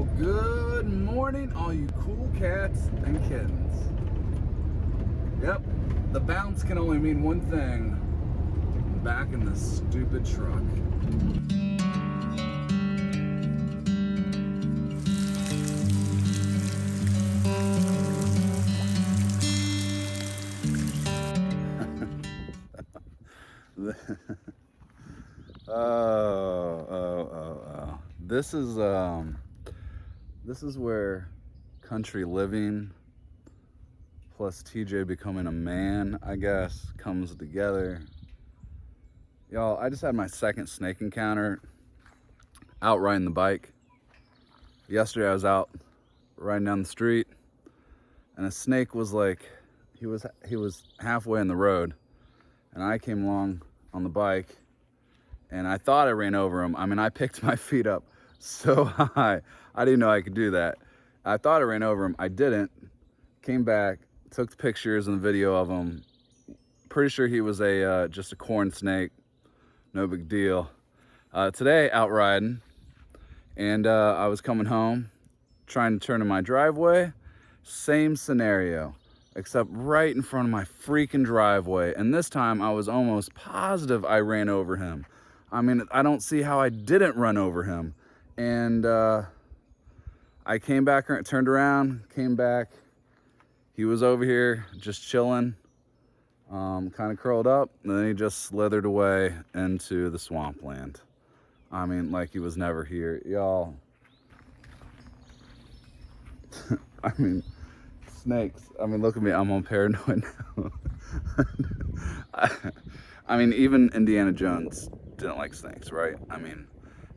Well, good morning, all you cool cats and kittens. Yep, the bounce can only mean one thing. I'm back in this stupid truck. Oh. This is where country living plus TJ becoming a man, I guess, comes together. Y'all, I just had my second snake encounter out riding the bike. Yesterday I was out riding down the street and a snake was like, he was halfway in the road, and I came along on the bike and I thought I ran over him. I mean, I picked my feet up so high. I didn't know I could do that. I thought I ran over him. I didn't. Came back, took the pictures and the video of him. Pretty sure he was just a corn snake. No big deal. Today, out riding, and I was coming home, trying to turn in my driveway. Same scenario, except right in front of my freaking driveway. And this time, I was almost positive I ran over him. I mean, I don't see how I didn't run over him. And I came back, turned around, came back. He was over here just chilling, kind of curled up, and then he just slithered away into the swampland. I mean, like he was never here. Y'all, I mean, snakes. I mean, look at me, I'm on paranoid now. I mean, even Indiana Jones didn't like snakes, right? I mean,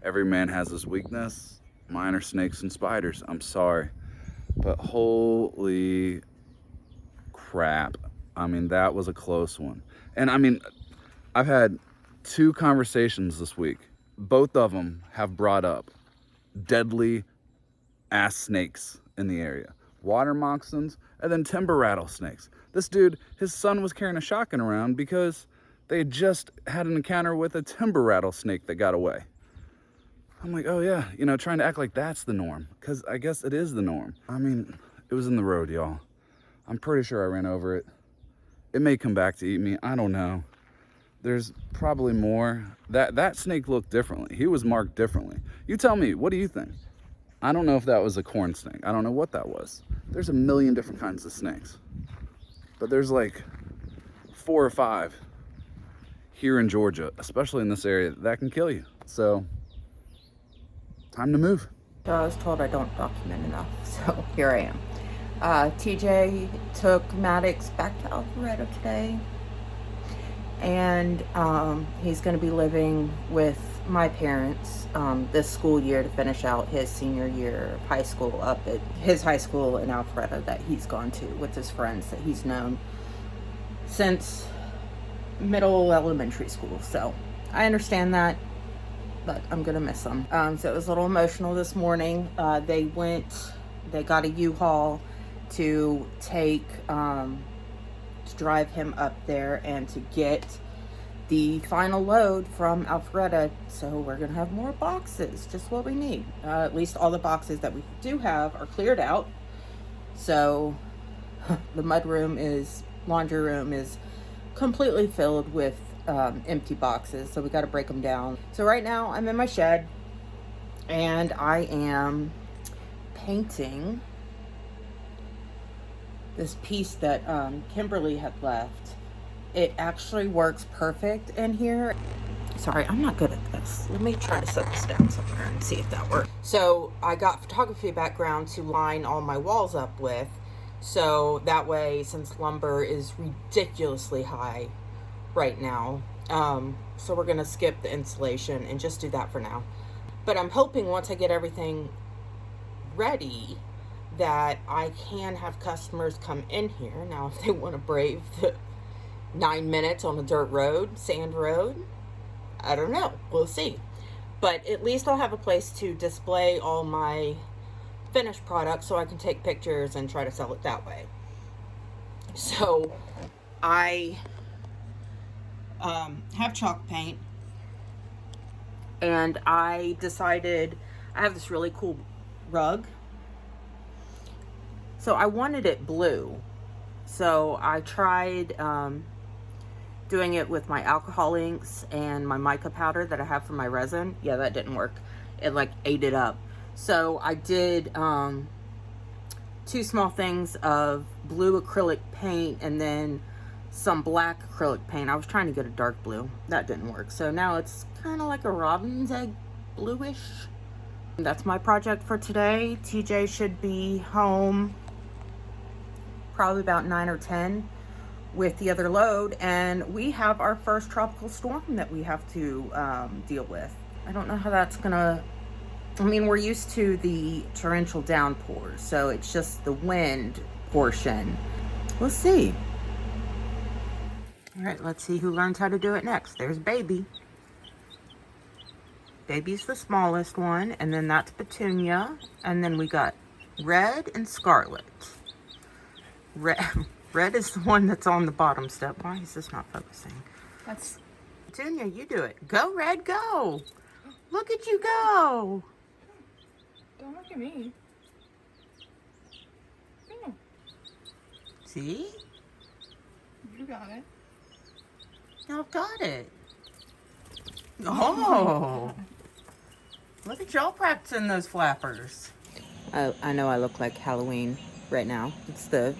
every man has his weakness. Mine are snakes and spiders. I'm sorry. But holy crap. I mean, that was a close one. And I mean, I've had 2 conversations this week. Both of them have brought up deadly ass snakes in the area. Water moccasins and then timber rattlesnakes. This dude, his son was carrying a shotgun around because they just had an encounter with a timber rattlesnake that got away. I'm like, oh yeah, you know, trying to act like that's the norm, because I guess it is the norm. I mean, it was in the road, y'all. I'm pretty sure I ran over it. It may come back to eat me, I don't know. There's probably more. That snake looked differently. He was marked differently. You tell me, what do you think? I don't know if that was a corn snake. I don't know what that was. There's a million different kinds of snakes. But there's like 4 or 5 here in Georgia, especially in this area, that can kill you. So, time to move. So I was told I don't document enough, so here I am. TJ took Maddox back to Alpharetta today, and he's going to be living with my parents this school year to finish out his senior year of high school up at his high school in Alpharetta that he's gone to with his friends that he's known since middle elementary school. So I understand that, but I'm gonna miss them. So it was a little emotional this morning. They got a U-Haul to take to drive him up there and to get the final load from Alpharetta. So we're gonna have more boxes, just what we need. At least all the boxes that we do have are cleared out. So the laundry room is completely filled with empty boxes, so we got to break them down. So right now I'm in my shed and I am painting this piece that Kimberly had left. It actually works perfect in here. Sorry, I'm not good at this. Let me try to set this down somewhere and see if that works. So I got photography background to line all my walls up with, so that way, since lumber is ridiculously high right now, so we're gonna skip the insulation and just do that for now. But I'm hoping once I get everything ready that I can have customers come in here. Now, if they want to brave the 9 minutes on a dirt road, sand road, I don't know, we'll see. But at least I'll have a place to display all my finished products so I can take pictures and try to sell it that way. So I have chalk paint, and I decided I have this really cool rug. So I wanted it blue. So I tried doing it with my alcohol inks and my mica powder that I have for my resin. Yeah, that didn't work. It like ate it up. So I did 2 small things of blue acrylic paint and then some black acrylic paint. I was trying to get a dark blue. That didn't work. So now it's kind of like a robin's egg bluish. That's my project for today. TJ should be home probably about 9 or 10 with the other load, and we have our first tropical storm that we have to deal with. I don't know how that's gonna, I mean, we're used to the torrential downpours, so it's just the wind portion. We'll see. All right, let's see who learns how to do it next. There's Baby. Baby's the smallest one, and then that's Petunia, and then we got Red and Scarlet. Red is the one that's on the bottom step. Why is this not focusing? That's Petunia, you do it. Go, Red, go. Look at you go. don't look at me. No, See? you got it. Y'all got it. Oh. Look at y'all practicing those flappers. I know I look like Halloween right now. It's the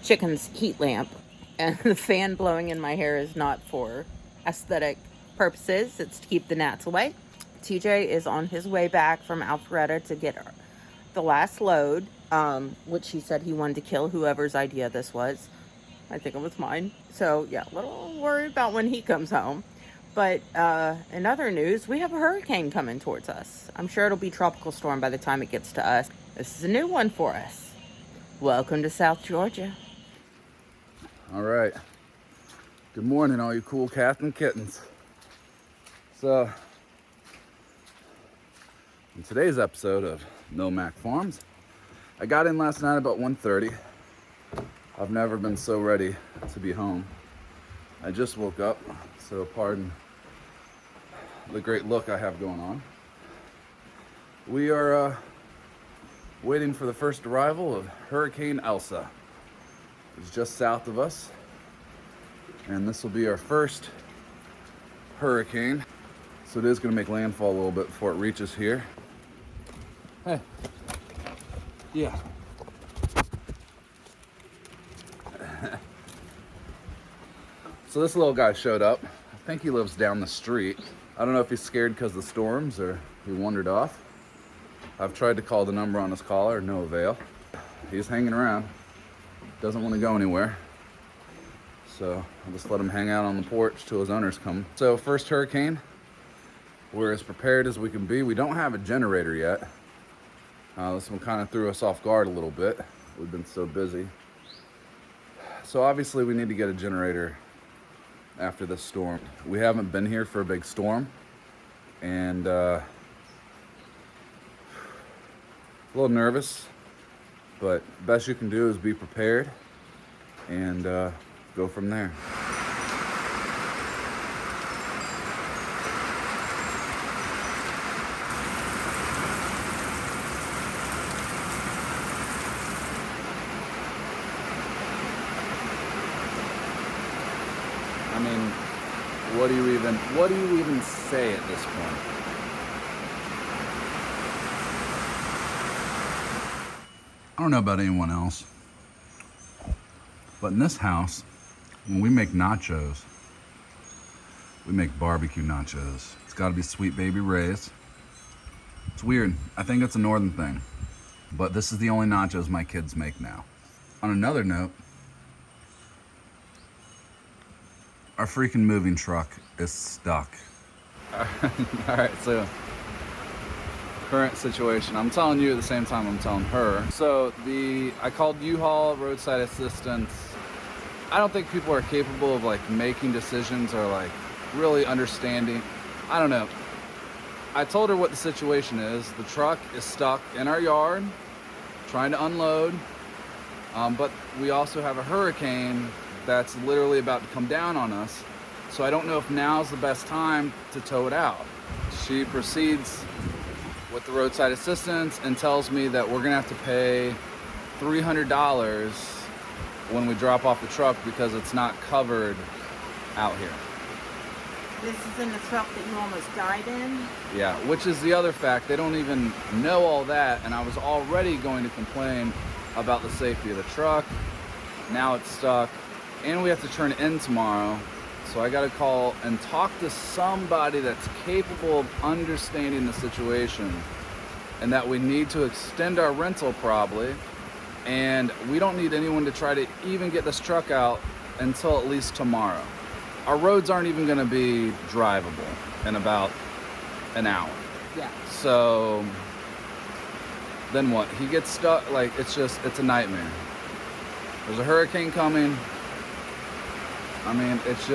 chicken's heat lamp, and the fan blowing in my hair is not for aesthetic purposes. It's to keep the gnats away. TJ is on his way back from Alpharetta to get the last load, which he said he wanted to kill whoever's idea this was. I think it was mine. So yeah, a little worried about when he comes home. But in other news, we have a hurricane coming towards us. I'm sure it'll be tropical storm by the time it gets to us. This is a new one for us. Welcome to South Georgia. All right. Good morning, all you cool cats and kittens. So, in today's episode of No Mac Farms, I got in last night about 1:30. I've never been so ready to be home. I just woke up, so pardon the great look I have going on. We are waiting for the first arrival of Hurricane Elsa. It's just south of us, and this will be our first hurricane. So it is going to make landfall a little bit before it reaches here. Hey. Yeah. So this little guy showed up. I think he lives down the street. I don't know if he's scared because of the storms or he wandered off. I've tried to call the number on his collar, no avail. He's hanging around, doesn't want to go anywhere. So I'll just let him hang out on the porch till his owners come. So first hurricane, we're as prepared as we can be. We don't have a generator yet. This one kind of threw us off guard a little bit. We've been so busy. So obviously we need to get a generator after this storm. We haven't been here for a big storm, and a little nervous, but best you can do is be prepared and go from there. I mean, what do you even say at this point? I don't know about anyone else, but in this house, when we make nachos, we make barbecue nachos. It's got to be Sweet Baby Ray's. It's weird. I think it's a northern thing, but this is the only nachos my kids make now. On another note, our freaking moving truck is stuck. All right, so current situation. I'm telling you at the same time I'm telling her. So I called U-Haul, roadside assistance. I don't think people are capable of like making decisions or like really understanding. I don't know. I told her what the situation is. The truck is stuck in our yard, trying to unload. But we also have a hurricane that's literally about to come down on us. So I don't know if now's the best time to tow it out. She proceeds with the roadside assistance and tells me that we're gonna have to pay $300 when we drop off the truck because it's not covered out here. This is in the truck that you almost died in. Yeah, which is the other fact. They don't even know all that, and I was already going to complain about the safety of the truck. Now it's stuck, and we have to turn it in tomorrow. So I gotta call and talk to somebody that's capable of understanding the situation and that we need to extend our rental probably. And we don't need anyone to try to even get this truck out until at least tomorrow. Our roads aren't even gonna be drivable in about an hour. Yeah. So then what? He gets stuck, like it's a nightmare. There's a hurricane coming. I mean, it's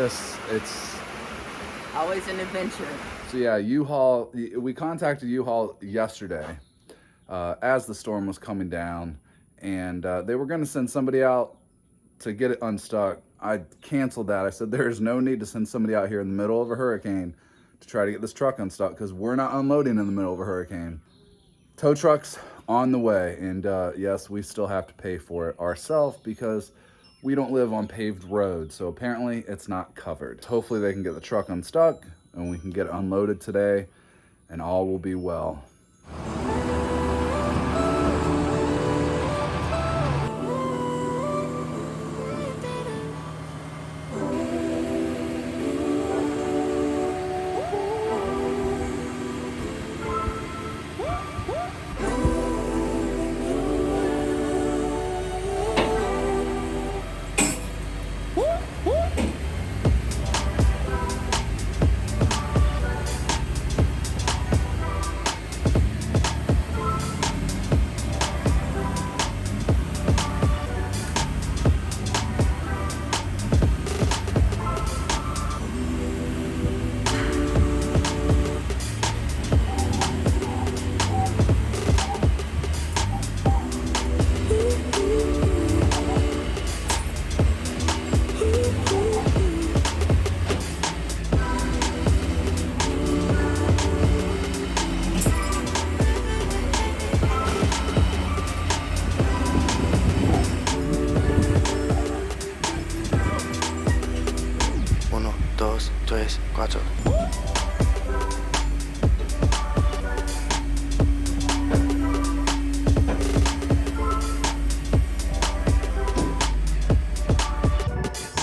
Always an adventure. So yeah, U-Haul, we contacted U-Haul yesterday as the storm was coming down, and they were gonna send somebody out to get it unstuck. I canceled that. I said, there is no need to send somebody out here in the middle of a hurricane to try to get this truck unstuck because we're not unloading in the middle of a hurricane. Tow truck's on the way, and yes, we still have to pay for it ourselves because we don't live on paved roads, so apparently it's not covered. Hopefully they can get the truck unstuck and we can get it unloaded today and all will be well.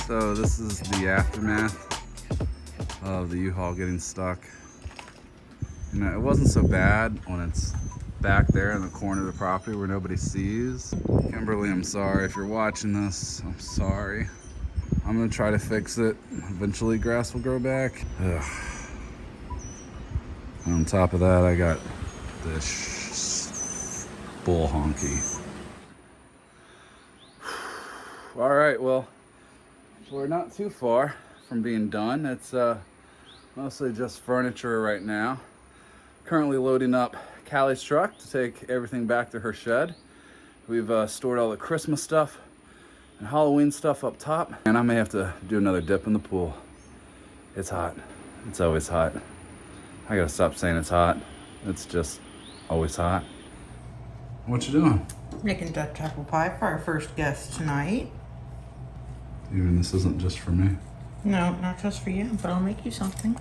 So this is the aftermath of the U-Haul getting stuck. You know, it wasn't so bad when it's back there in the corner of the property where nobody sees. Kimberly, I'm sorry. If you're watching this, I'm sorry. I'm gonna try to fix it. Eventually grass will grow back. Ugh. And on top of that, I got this bull honky. All right, well, we're not too far from being done. It's mostly just furniture right now. Currently loading up Callie's truck to take everything back to her shed. We've stored all the Christmas stuff and Halloween stuff up top. And I may have to do another dip in the pool. It's hot. It's always hot. I gotta stop saying it's hot. It's just always hot. What you doing? Making Dutch apple pie for our first guest tonight. Even this isn't just for me. No, not just for you, but I'll make you something.